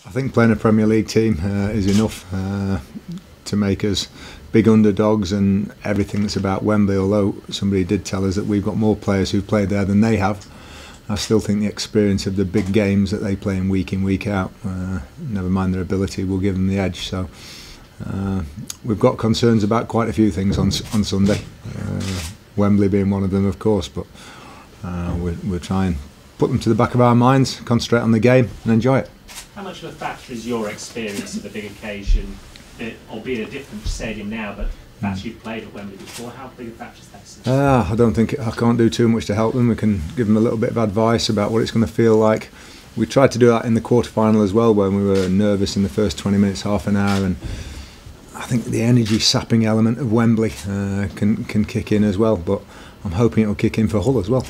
I think playing a Premier League team is enough to make us big underdogs and everything that's about Wembley. Although somebody did tell us that we've got more players who've played there than they have, I still think the experience of the big games that they play in, week out, never mind their ability, will give them the edge. So we've got concerns about quite a few things on Sunday, Wembley being one of them, of course, but we'll try and put them to the back of our minds, concentrate on the game and enjoy it. How much of a factor is your experience of the big occasion, albeit a different stadium now, but perhaps you've played at Wembley before? How big a factor is that? I can't do too much to help them. We can give them a little bit of advice about what it's going to feel like. We tried to do that in the quarter-final as well, when we were nervous in the first 20 minutes, half an hour, and I think the energy-sapping element of Wembley can kick in as well, but I'm hoping it'll kick in for Hull as well.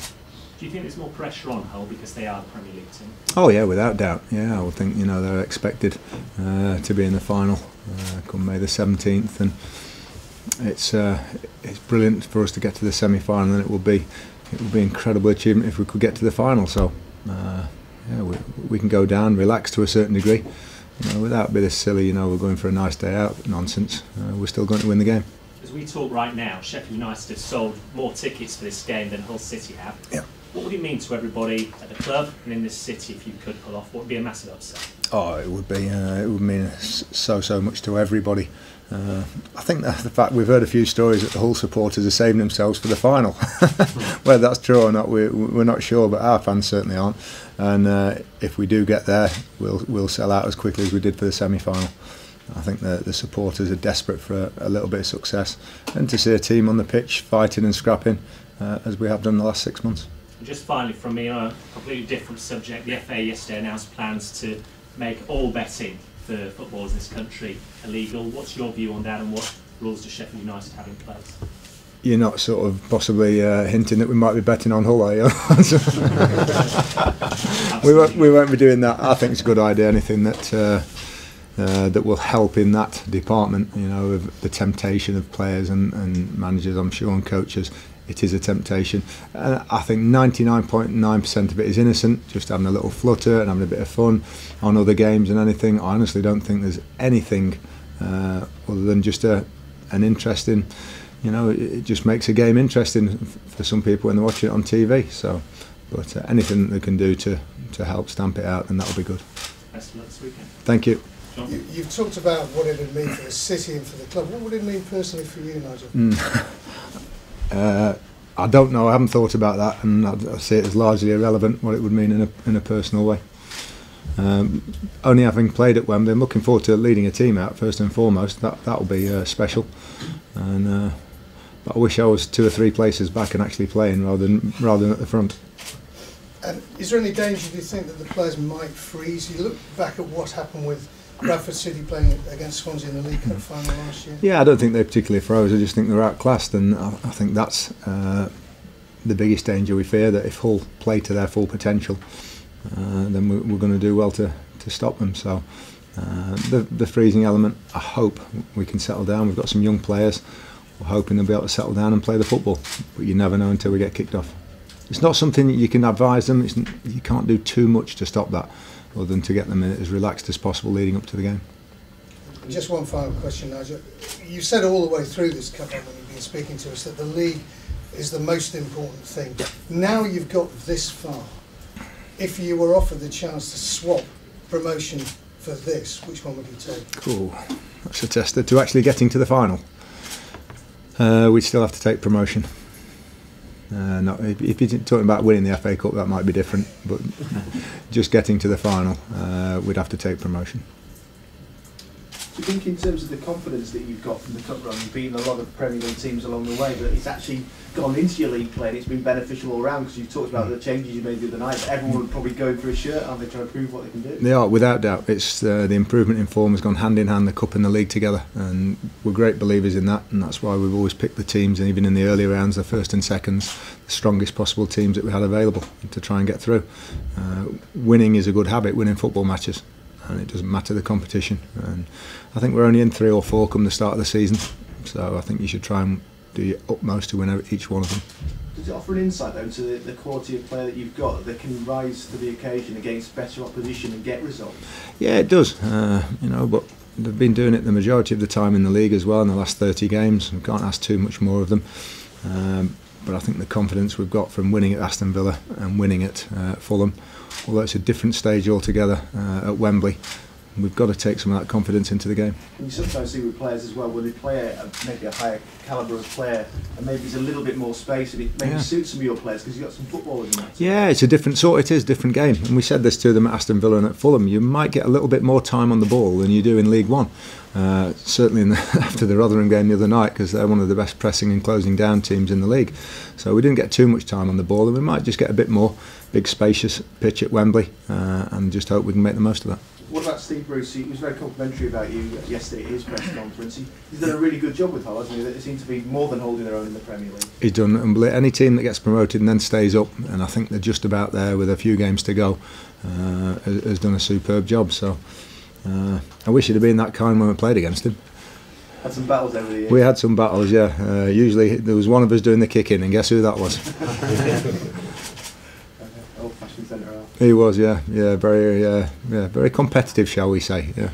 Do you think there's more pressure on Hull because they are the Premier League team? Oh yeah, without doubt. Yeah, I would think they're expected to be in the final come May the 17th, and it's brilliant for us to get to the semi-final, and it will be an incredible achievement if we could get to the final. So we can go down, relax to a certain degree, without a bit of silly, we're going for a nice day out nonsense. We're still going to win the game. As we talk right now, Sheffield United have sold more tickets for this game than Hull City have. Yeah. What would it mean to everybody at the club and in this city if you could pull off? What would be a massive upset? Oh, it would be. It would mean so much to everybody. I think that the fact we've heard a few stories that the Hull supporters are saving themselves for the final. Whether that's true or not, we're not sure, but our fans certainly aren't. And if we do get there, we'll sell out as quickly as we did for the semi-final. I think the supporters are desperate for a little bit of success, and to see a team on the pitch fighting and scrapping as we have done the last 6 months. And just finally from me, on a completely different subject, the FA yesterday announced plans to make all betting for footballers in this country illegal. What's your view on that, and what rules does Sheffield United have in place? You're not sort of possibly hinting that we might be betting on Hull, are you? we won't be doing that. I think it's a good idea. Anything that will help in that department, of the temptation of players and managers, I'm sure, and coaches. It is a temptation. I think 99.9% of it is innocent, just having a little flutter and having a bit of fun on other games and anything. I honestly don't think there's anything other than just an interesting, it just makes a game interesting for some people when they watch it on TV. So, but anything that they can do to help stamp it out, then that'll be good. Best of luck this weekend. Thank you. You've talked about what it would mean for the city and for the club. What would it mean personally for you, Nigel? I don't know. I haven't thought about that, and I see it as largely irrelevant what it would mean in a personal way. Only having played at Wembley, I'm looking forward to leading a team out first and foremost. That'll be special, and but I wish I was 2 or 3 places back and actually playing rather than at the front. And is there any danger, do you think, that the players might freeze? You look back at what happened with Bradford City playing against Swansea in the League Cup final last year. Yeah, I don't think they particularly froze. I just think they're outclassed, and I think that's the biggest danger we fear, that if Hull play to their full potential, then we're going to do well to stop them. So the freezing element, I hope we can settle down. We've got some young players. We're hoping they'll be able to settle down and play the football, but you never know until we get kicked off. It's not something that you can advise them. You can't do too much to stop that, other than to get them as relaxed as possible leading up to the game. Just one final question, Nigel. You said all the way through this cover when you've been speaking to us that the league is the most important thing. Now you've got this far. If you were offered the chance to swap promotion for this, which one would you take? Cool. That's a tester. To actually getting to the final, we'd still have to take promotion. If you're talking about winning the FA Cup, that might be different, but just getting to the final, we'd have to take promotion. Do you think, in terms of the confidence that you've got from the cup run, you've beaten a lot of Premier League teams along the way, but it's actually gone into your league play and it's been beneficial all round, because you've talked about the changes you made the other night? Everyone would probably go for a shirt, aren't they, trying to prove what they can do? They are, without doubt. It's the improvement in form has gone hand in hand, the cup and the league together, and we're great believers in that, and that's why we've always picked the teams, and even in the early rounds, the first and seconds, the strongest possible teams that we had available to try and get through. Winning is a good habit, winning football matches, and it doesn't matter the competition. And I think we're only in 3 or 4 come the start of the season, so I think you should try and do your utmost to win each one of them. Does it offer an insight though into the quality of player that you've got that can rise to the occasion against better opposition and get results? Yeah, it does. You know, but they've been doing it the majority of the time in the league as well in the last 30 games. We can't ask too much more of them. But I think the confidence we've got from winning at Aston Villa and winning at Fulham, although it's a different stage altogether at Wembley, we've got to take some of that confidence into the game. And you sometimes see with players as well, when they play maybe a higher calibre of player, and maybe there's a little bit more space, and it maybe suits some of your players because you've got some footballers in that. Yeah, it's a different sort. It is a different game, and we said this to them at Aston Villa and at Fulham. You might get a little bit more time on the ball than you do in League One. Certainly after the Rotherham game the other night, because they're one of the best pressing and closing down teams in the league. So we didn't get too much time on the ball, and we might just get a bit more big spacious pitch at Wembley, and just hope we can make the most of that. What about Steve Bruce? He was very complimentary about you yesterday at his press conference. He's done a really good job with Hull, hasn't he? They seem to be more than holding their own in the Premier League. He's done unbelievable. Any team that gets promoted and then stays up, and I think they're just about there with a few games to go, has done a superb job. So I wish he'd have been that kind when we played against him. Had some battles over the years. We had some battles, yeah. Usually there was one of us doing the kick-in, and guess who that was? Old-fashioned centre half. He was, yeah, very competitive, shall we say, yeah.